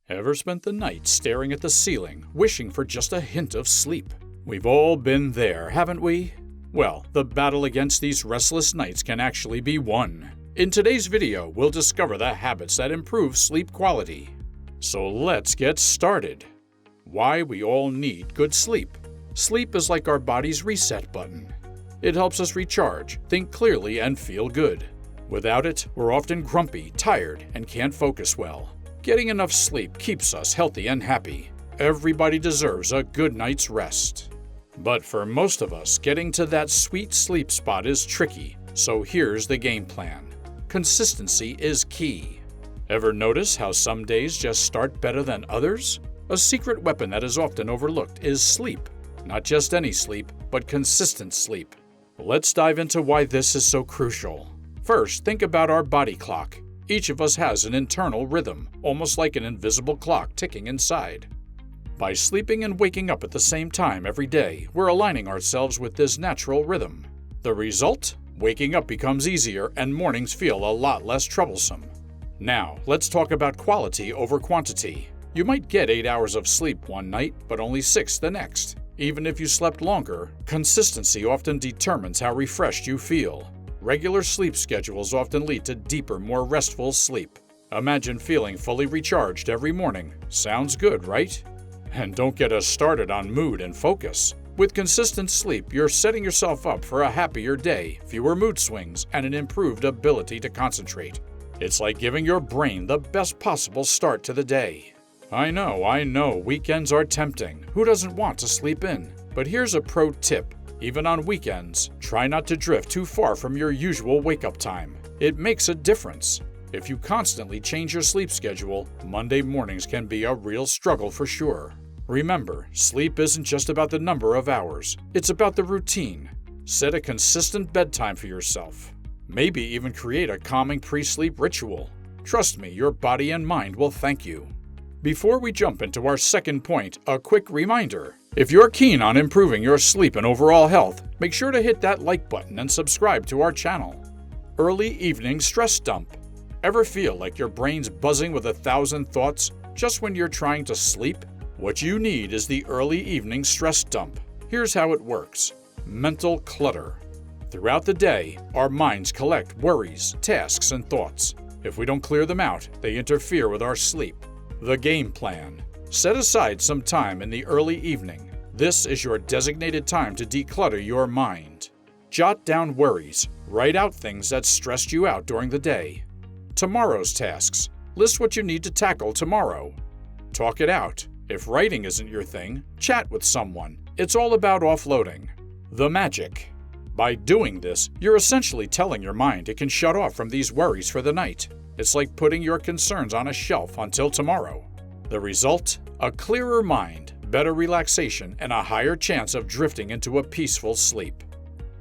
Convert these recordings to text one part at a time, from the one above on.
Ever spent the night staring at the ceiling, wishing for just a hint of sleep? We've all been there, haven't we? Well, the battle against these restless nights can actually be won. In today's video, we'll discover the habits that improve sleep quality. So let's get started. Why we all need good sleep. Sleep is like our body's reset button. It helps us recharge, think clearly, and feel good. Without it, we're often grumpy, tired, and can't focus well. Getting enough sleep keeps us healthy and happy. Everybody deserves a good night's rest. But for most of us, getting to that sweet sleep spot is tricky, so here's the game plan. Consistency is key. Ever notice how some days just start better than others? A secret weapon that is often overlooked is sleep. Not just any sleep, but consistent sleep. Let's dive into why this is so crucial. First, think about our body clock. Each of us has an internal rhythm, almost like an invisible clock ticking inside. By sleeping and waking up at the same time every day, we're aligning ourselves with this natural rhythm. The result? Waking up becomes easier and mornings feel a lot less troublesome. Now, let's talk about quality over quantity. You might get 8 hours of sleep one night, but only 6 the next. Even if you slept longer, consistency often determines how refreshed you feel. Regular sleep schedules often lead to deeper, more restful sleep. Imagine feeling fully recharged every morning. Sounds good, right? And don't get us started on mood and focus. With consistent sleep, you're setting yourself up for a happier day, fewer mood swings, and an improved ability to concentrate. It's like giving your brain the best possible start to the day. I know, weekends are tempting. Who doesn't want to sleep in? But here's a pro tip. Even on weekends, try not to drift too far from your usual wake-up time. It makes a difference. If you constantly change your sleep schedule, Monday mornings can be a real struggle for sure. Remember, sleep isn't just about the number of hours. It's about the routine. Set a consistent bedtime for yourself. Maybe even create a calming pre-sleep ritual. Trust me, your body and mind will thank you. Before we jump into our second point, a quick reminder. If you're keen on improving your sleep and overall health, make sure to hit that like button and subscribe to our channel. Early evening stress dump. Ever feel like your brain's buzzing with 1,000 thoughts just when you're trying to sleep? What you need is the early evening stress dump. Here's how it works. Mental clutter. Throughout the day, our minds collect worries, tasks, and thoughts. If we don't clear them out, they interfere with our sleep. The game plan. Set aside some time in the early evening. This is your designated time to declutter your mind. Jot down worries. Write out things that stressed you out during the day. Tomorrow's tasks. List what you need to tackle tomorrow. Talk it out. If writing isn't your thing, chat with someone. It's all about offloading. The magic. By doing this, you're essentially telling your mind it can shut off from these worries for the night. It's like putting your concerns on a shelf until tomorrow. The result? A clearer mind, better relaxation, and a higher chance of drifting into a peaceful sleep.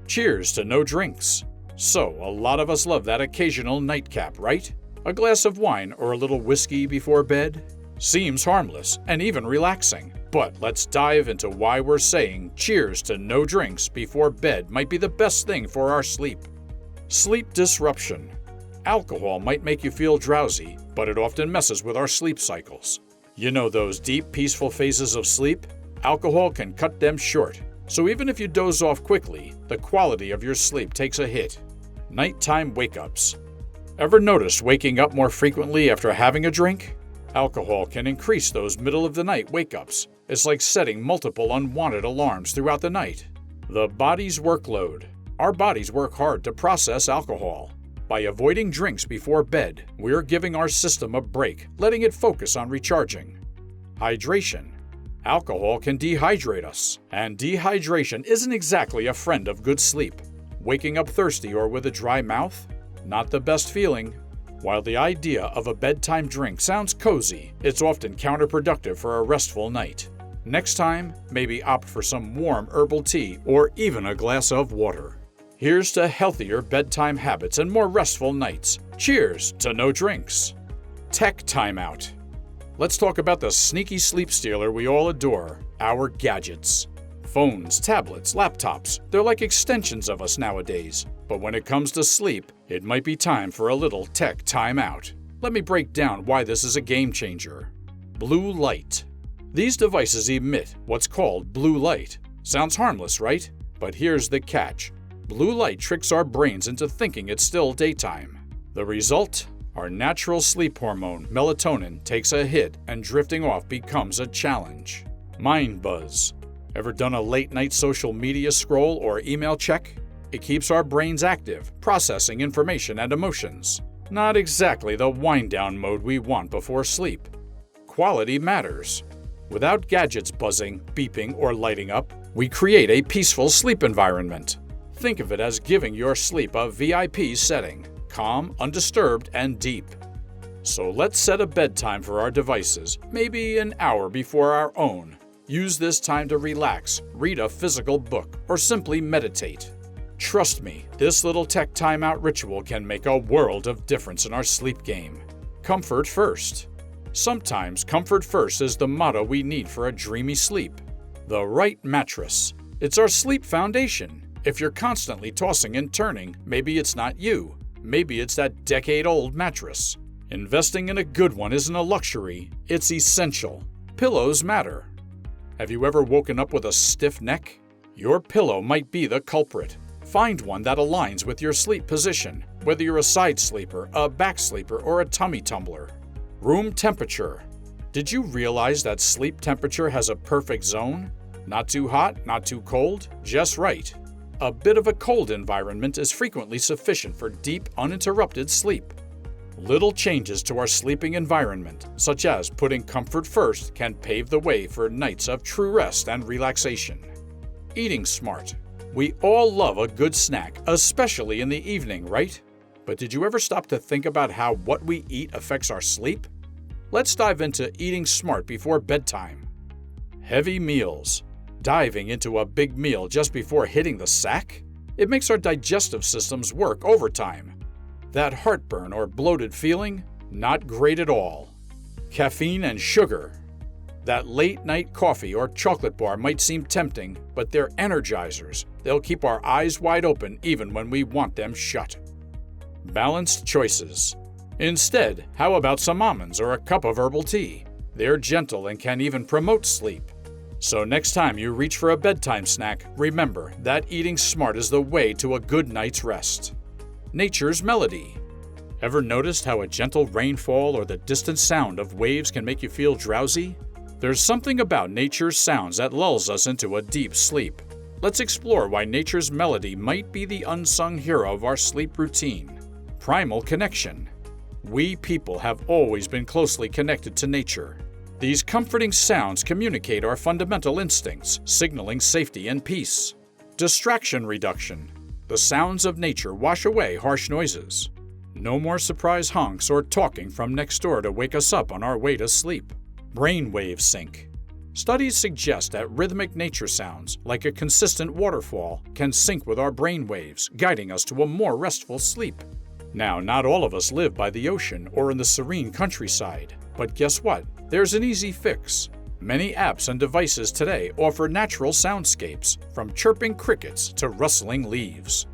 Cheers to no drinks. So, a lot of us love that occasional nightcap, right? A glass of wine or a little whiskey before bed? Seems harmless and even relaxing. But let's dive into why we're saying cheers to no drinks before bed might be the best thing for our sleep. Sleep disruption. Alcohol might make you feel drowsy, but it often messes with our sleep cycles. You know those deep, peaceful phases of sleep? Alcohol can cut them short. So even if you doze off quickly, the quality of your sleep takes a hit. Nighttime wake-ups. Ever noticed waking up more frequently after having a drink? Alcohol can increase those middle-of-the-night wake-ups. It's like setting multiple unwanted alarms throughout the night. The body's workload. Our bodies work hard to process alcohol. By avoiding drinks before bed, we're giving our system a break, letting it focus on recharging. Hydration. Alcohol can dehydrate us, and dehydration isn't exactly a friend of good sleep. Waking up thirsty or with a dry mouth? Not the best feeling. While the idea of a bedtime drink sounds cozy, it's often counterproductive for a restful night. Next time, maybe opt for some warm herbal tea or even a glass of water. Here's to healthier bedtime habits and more restful nights. Cheers to no drinks. Tech timeout. Let's talk about the sneaky sleep stealer we all adore, our gadgets. Phones, tablets, laptops, they're like extensions of us nowadays. But when it comes to sleep, it might be time for a little tech timeout. Let me break down why this is a game changer. Blue light. These devices emit what's called blue light. Sounds harmless, right? But here's the catch. Blue light tricks our brains into thinking it's still daytime. The result? Our natural sleep hormone, melatonin, takes a hit and drifting off becomes a challenge. Mind buzz. Ever done a late-night social media scroll or email check? It keeps our brains active, processing information and emotions. Not exactly the wind-down mode we want before sleep. Quality matters. Without gadgets buzzing, beeping, or lighting up, we create a peaceful sleep environment. Think of it as giving your sleep a VIP setting, calm, undisturbed, and deep. So let's set a bedtime for our devices, maybe an hour before our own. Use this time to relax, read a physical book, or simply meditate. Trust me, this little tech timeout ritual can make a world of difference in our sleep game. Comfort first. Sometimes comfort first is the motto we need for a dreamy sleep. The right mattress. It's our sleep foundation. If you're constantly tossing and turning, maybe it's not you. Maybe it's that decade-old mattress. Investing in a good one isn't a luxury, it's essential. Pillows matter. Have you ever woken up with a stiff neck? Your pillow might be the culprit. Find one that aligns with your sleep position, whether you're a side sleeper, a back sleeper, or a tummy tumbler. Room temperature. Did you realize that sleep temperature has a perfect zone? Not too hot, not too cold, just right. A bit of a cold environment is frequently sufficient for deep, uninterrupted sleep. Little changes to our sleeping environment, such as putting comfort first, can pave the way for nights of true rest and relaxation. Eating smart. We all love a good snack, especially in the evening, right? But did you ever stop to think about how what we eat affects our sleep? Let's dive into eating smart before bedtime. Heavy meals. Diving into a big meal just before hitting the sack? It makes our digestive systems work overtime. That heartburn or bloated feeling? Not great at all. Caffeine and sugar. That late-night coffee or chocolate bar might seem tempting, but they're energizers. They'll keep our eyes wide open even when we want them shut. Balanced choices. Instead, how about some almonds or a cup of herbal tea? They're gentle and can even promote sleep. So next time you reach for a bedtime snack, remember that eating smart is the way to a good night's rest. Nature's melody. Ever noticed how a gentle rainfall or the distant sound of waves can make you feel drowsy? There's something about nature's sounds that lulls us into a deep sleep. Let's explore why nature's melody might be the unsung hero of our sleep routine. Primal connection. We people have always been closely connected to nature. These comforting sounds communicate our fundamental instincts, signaling safety and peace. Distraction reduction. The sounds of nature wash away harsh noises. No more surprise honks or talking from next door to wake us up on our way to sleep. Brainwave sync. Studies suggest that rhythmic nature sounds, like a consistent waterfall, can sync with our brainwaves, guiding us to a more restful sleep. Now, not all of us live by the ocean or in the serene countryside, but guess what? There's an easy fix. Many apps and devices today offer natural soundscapes, from chirping crickets to rustling leaves.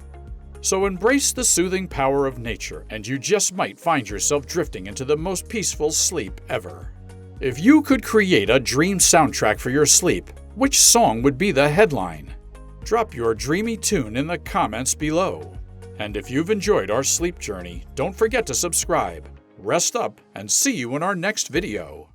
So embrace the soothing power of nature, and you just might find yourself drifting into the most peaceful sleep ever. If you could create a dream soundtrack for your sleep, which song would be the headline? Drop your dreamy tune in the comments below. And if you've enjoyed our sleep journey, don't forget to subscribe. Rest up and see you in our next video.